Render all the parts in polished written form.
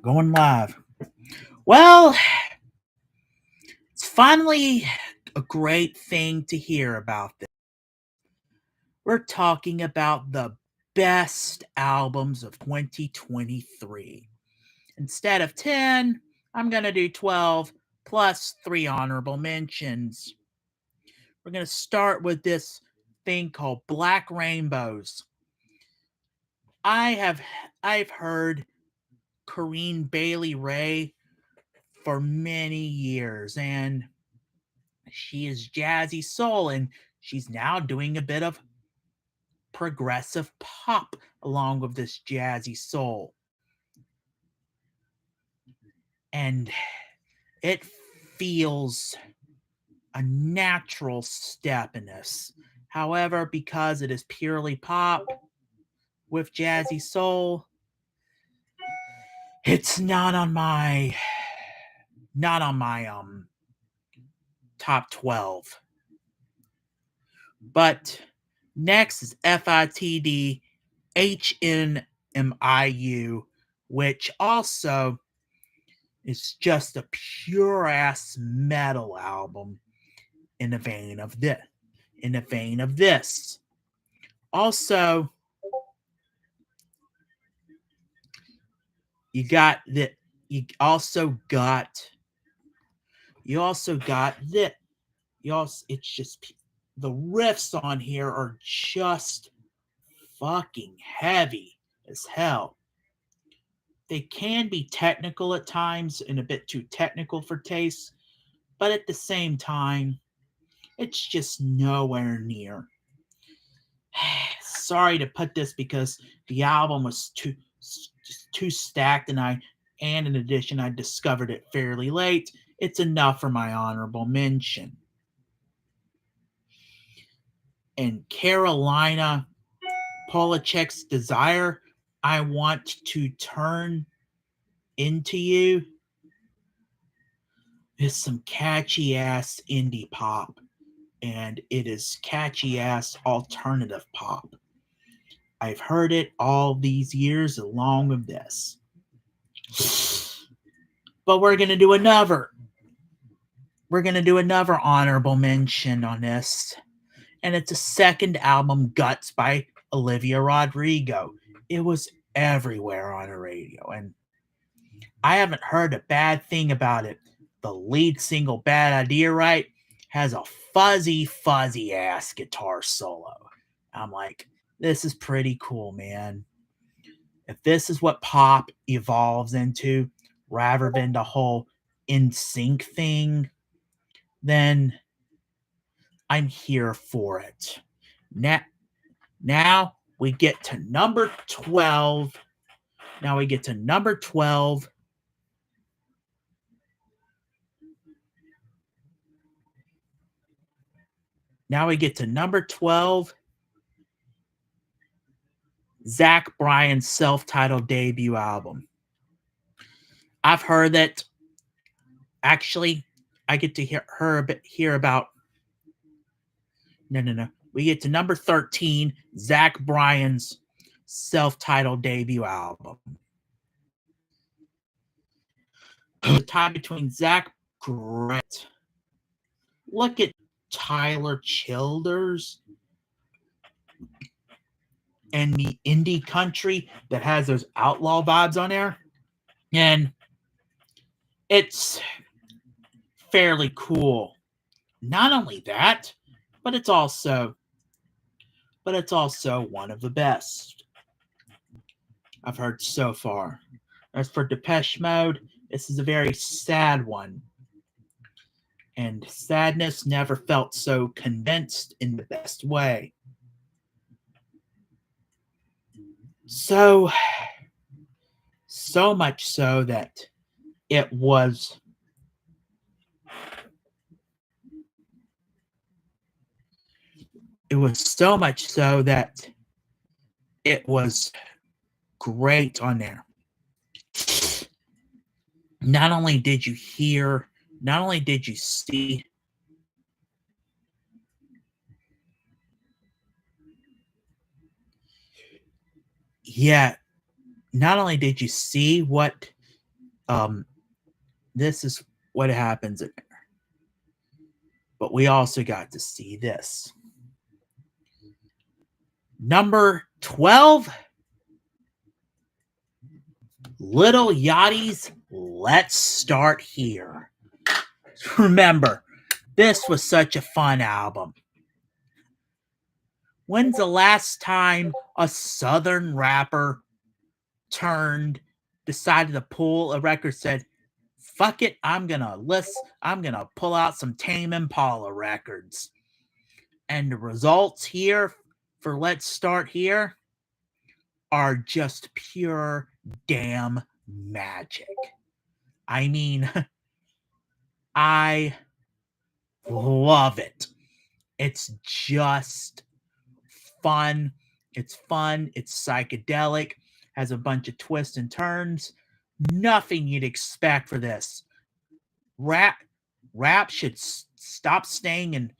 Going live. Well, it's finally a great thing to hear about this. We're talking about the best albums of 2023. Instead of 10, I'm going to do 12 plus 3 honorable mentions. We're going to start with this thing called Black Rainbows. I've heard Corinne Bailey Rae for many years, and she is jazzy soul, and she's now doing a bit of progressive pop along with this jazzy soul. And it feels a natural step in this. However, because it is purely pop with jazzy soul, it's not on my top 12. But next is FITD HNMIU, which also is just a pure ass metal album in the vein of this. Also, you also got this. It's just the riffs on here are just fucking heavy as hell. They can be technical at times and a bit too technical for taste, but at the same time, it's just nowhere near. Sorry to put this because the album was too stacked, and in addition, I discovered it fairly late. It's enough for my honorable mention. And Carolina Polachek's Desire, I Want to Turn Into You, is some catchy ass indie pop, and it is catchy ass alternative pop. I've heard it all these years along with this. But we're going to do another honorable mention on this. And it's a second album, Guts by Olivia Rodrigo. It was everywhere on the radio, and I haven't heard a bad thing about it. The lead single, Bad Idea, right, has a fuzzy ass guitar solo. I'm like, this is pretty cool, man. If this is what pop evolves into, rather than the whole NSYNC thing, then I'm here for it. Now we get to number 12. Now we get to number 12. Zach Bryan's self-titled debut album. I've heard that. Actually, I get to hear about. No. We get to number 13, Zach Bryan's self-titled debut album. The tie between Zach Brett. Look at Tyler Childers and the indie country that has those outlaw vibes on there. And it's fairly cool. Not only that, but it's also one of the best I've heard so far. As for Depeche Mode, this is a very sad one. And sadness never felt so condensed in the best way. So much so that it was so much so that it was great on there. Not only did you see not only did you see what This is what happens in there. But we also got to see this. Number 12, Little Yachty's Let's Start Here. Remember, this was such a fun album. When's the last time a Southern rapper decided to pull a record, said, fuck it, I'm gonna pull out some Tame Impala records. And the results here for Let's Start Here are just pure damn magic. I mean, I love it. It's just fun. It's fun. It's psychedelic. Has a bunch of twists and turns. Nothing you'd expect for this. Rap should stop staying in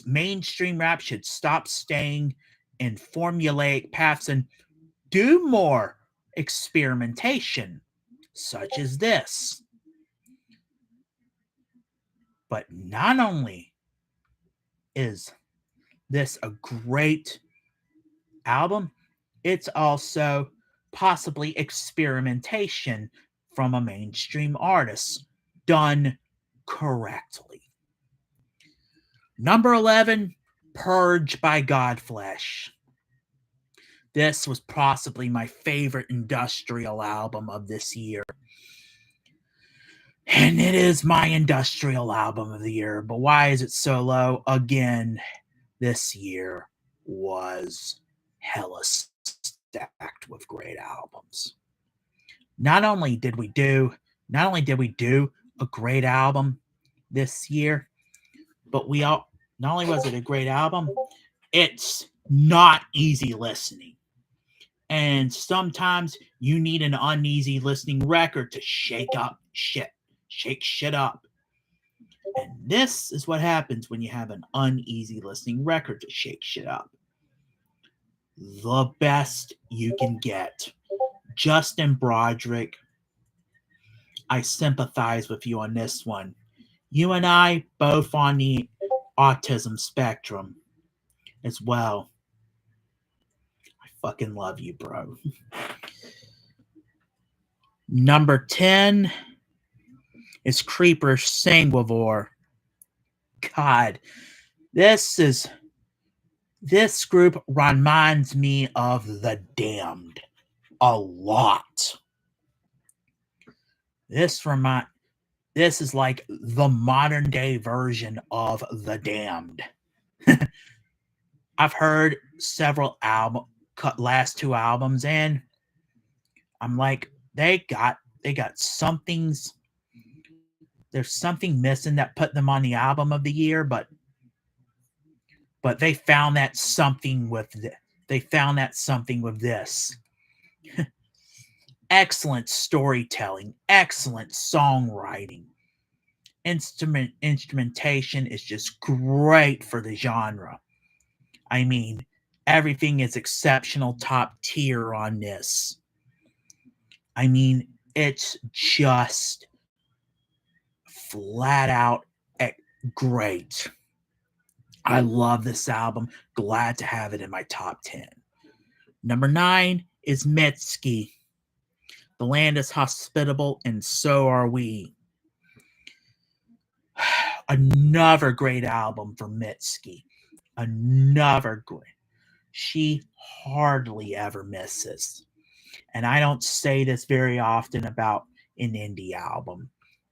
mainstream rap should stop staying in formulaic paths and do more experimentation, such as this. But not only is this a great album, it's also possibly experimentation from a mainstream artist done correctly. Number 11, Purge by Godflesh. This was possibly my favorite industrial album of this year. And it is my industrial album of the year. But why is it so low? Again, this year was hella stacked with great albums. Not only did we do a great album this year, but not only was it a great album, it's not easy listening. And sometimes you need an uneasy listening record to shake shit up. And this is what happens when you have an uneasy listening record to shake shit up. The best you can get. Justin Broderick, I sympathize with you on this one. You and I both on the autism spectrum as well. I fucking love you, bro. Number 10 is Creeper Sanguivore. God, this group reminds me of The Damned a lot. This is like the modern day version of The Damned. I've heard several last two albums, and I'm like, they got something's. There's something missing that put them on the album of the year, but they found that something with this. Excellent storytelling, excellent songwriting. Instrumentation is just great for the genre. I mean, everything is exceptional, top tier on this. I mean, it's just flat out great. I love this album. Glad to have it in my top 10. Number 9 is Mitski. The land is hospitable, and so are we. Another great album for Mitski. Another great. She hardly ever misses. And I don't say this very often about an indie album,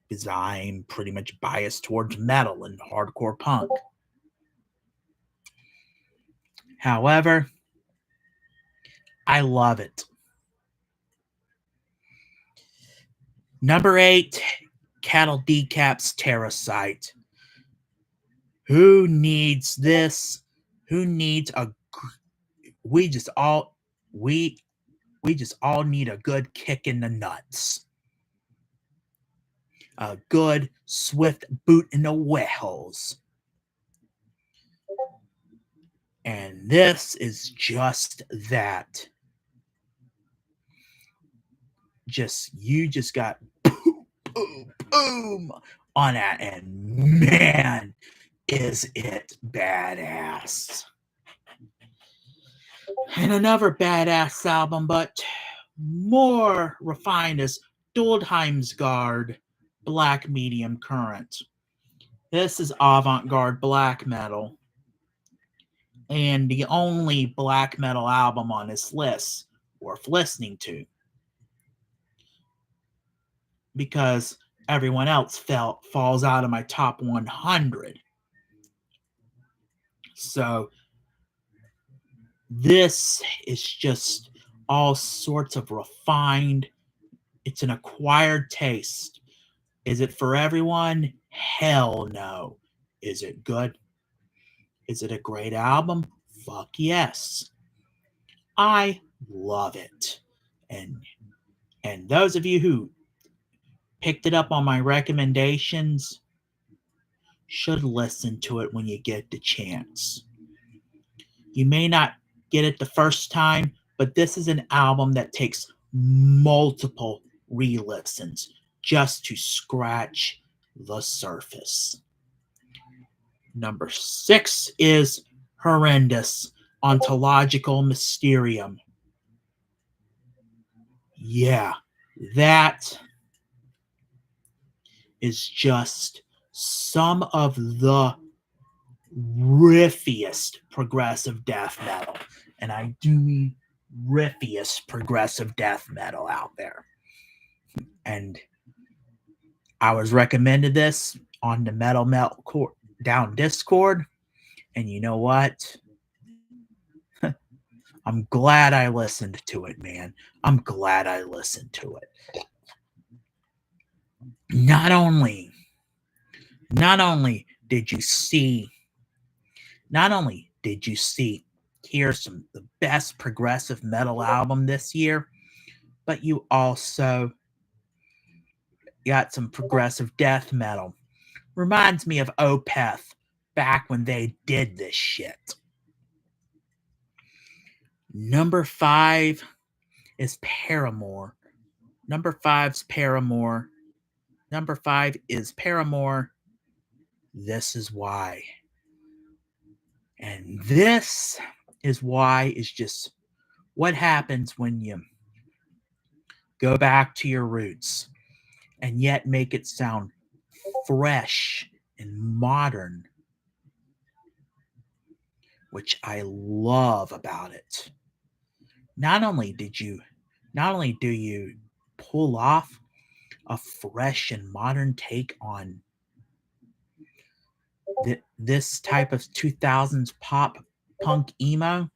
because I'm pretty much biased towards metal and hardcore punk. However, I love it. Number 8, Cattle Decap's Terrasite. Who needs this? Who needs we just all need a good kick in the nuts. A good swift boot in the wet holes. And this is just that. You just got boom, boom on that. And man, is it badass. And another badass album, but more refined, is Duldheimsgard Black Medium Current. This is avant-garde black metal, and the only black metal album on this list worth listening to, because everyone else falls out of my top 100. So this is just all sorts of refined. It's an acquired taste. Is it for everyone? Hell no. Is it good? Is it a great album? Fuck yes. I love it. And those of you who picked it up on my recommendations should listen to it when you get the chance. You may not get it the first time, but this is an album that takes multiple re-listens just to scratch the surface. Number 6 is Horrendous Ontological Mysterium. Yeah, that is just some of the riffiest progressive death metal. And I do mean riffiest progressive death metal out there. And I was recommended this on the Metal Meltdown Discord. And you know what? I'm glad I listened to it, man. I'm glad I listened to it. Not only did you see, here's the best progressive metal album this year, but you also got some progressive death metal. Reminds me of Opeth back when they did this shit. Number 5 is Paramore. Number 5 is Paramore. This Is Why. And this is why is just what happens when you go back to your roots and yet make it sound fresh and modern, which I love about it. Not only do you pull off a fresh and modern take on this type of 2000s pop punk emo,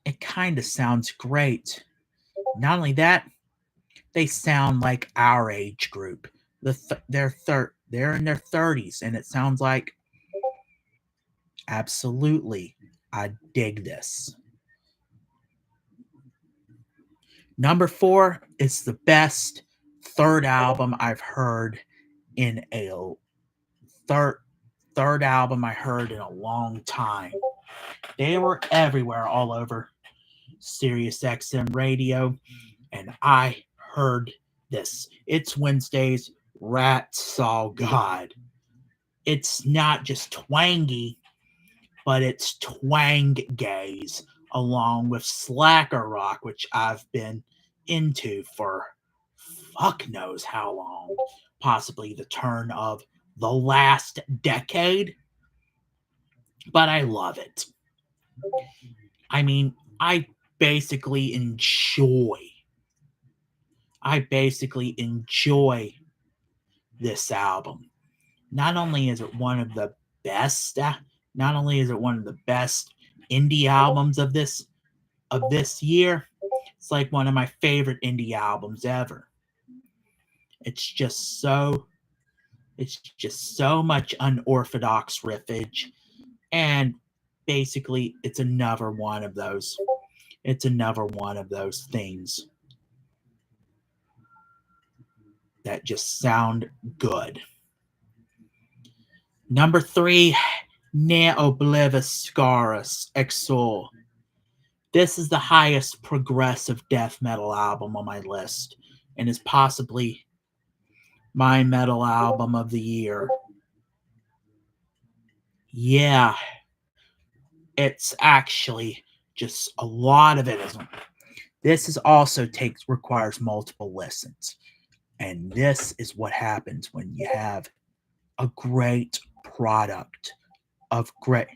it kind of sounds great. Not only that, they sound like our age group. They're in their 30s, and it sounds like, absolutely, I dig this. Number 4 is the best third album I've heard in a third album I heard in a long time. They were everywhere, all over Sirius XM radio, and I heard this. It's Wednesday's Rat Saw God. It's not just twangy, but it's twang gaze, along with slacker rock, which I've been into for fuck knows how long, possibly the turn of the last decade. But I love it. I mean, I basically enjoy this album. Not only is it one of the best indie albums of this year, it's like one of my favorite indie albums ever. It's just so much unorthodox riffage, and basically it's another one of those things that just sound good. Number 3, Ne Obliviscaris Exul. This is the highest progressive death metal album on my list. and is possibly my metal album of the year. Yeah, it's actually just a lot of it is. This is also requires multiple listens, and this is what happens when you have a great product of great.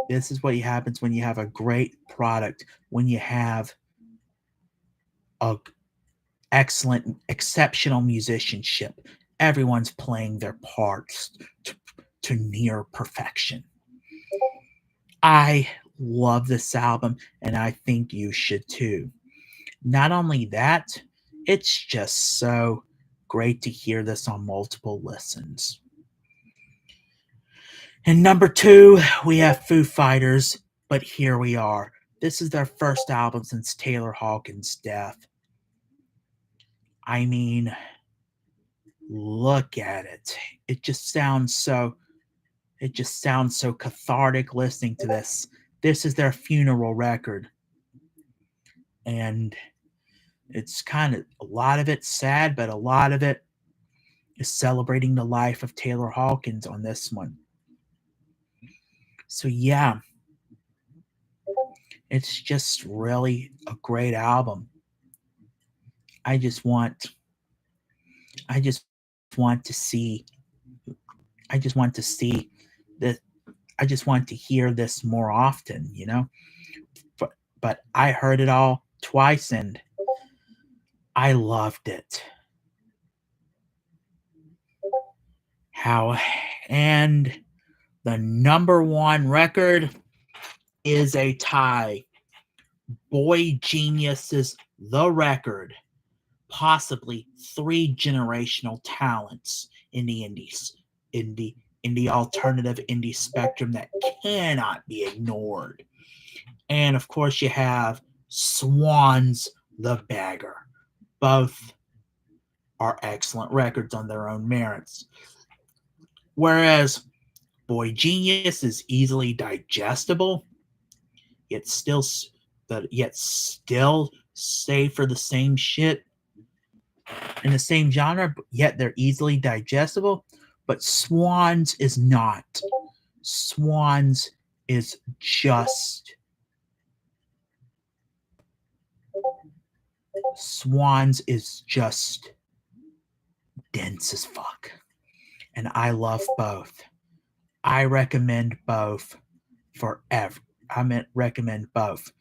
This is what happens when you have a great product, when you have a excellent, exceptional musicianship. Everyone's playing their parts to near perfection. I love this album, and I think you should too. Not only that, it's just so great to hear this on multiple listens. And number 2, we have Foo Fighters, But Here We Are. This is their first album since Taylor Hawkins' death. I mean, look at it. It just sounds so cathartic listening to this. This is their funeral record. And it's kind of, a lot of it's sad, but a lot of it is celebrating the life of Taylor Hawkins on this one. So yeah, it's just really a great album. I just want to see that. I just want to hear this more often, but I heard it all twice and I loved it. And the number 1 record is a tie. Boy Genius's The Record, possibly 3 generational talents in the indies, in the alternative indie spectrum that cannot be ignored. And of course, you have Swans The Beggar. Both are excellent records on their own merits. Whereas Boy Genius is easily digestible, yet still stay for the same shit in the same genre, yet they're easily digestible. But Swans is not. Swans is just dense as fuck. And I love both. I recommend both recommend both.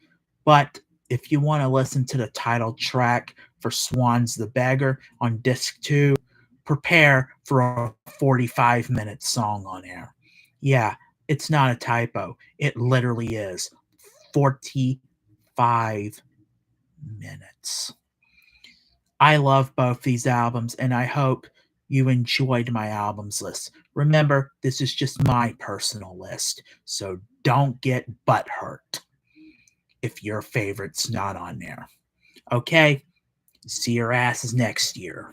But if you want to listen to the title track for Swans the Beggar on disc 2, prepare for a 45-minute song on air. Yeah, it's not a typo. It literally is 45 minutes. I love both these albums, and I hope you enjoyed my albums list. Remember, this is just my personal list, so don't get butthurt if your favorite's not on there. Okay? See your asses next year.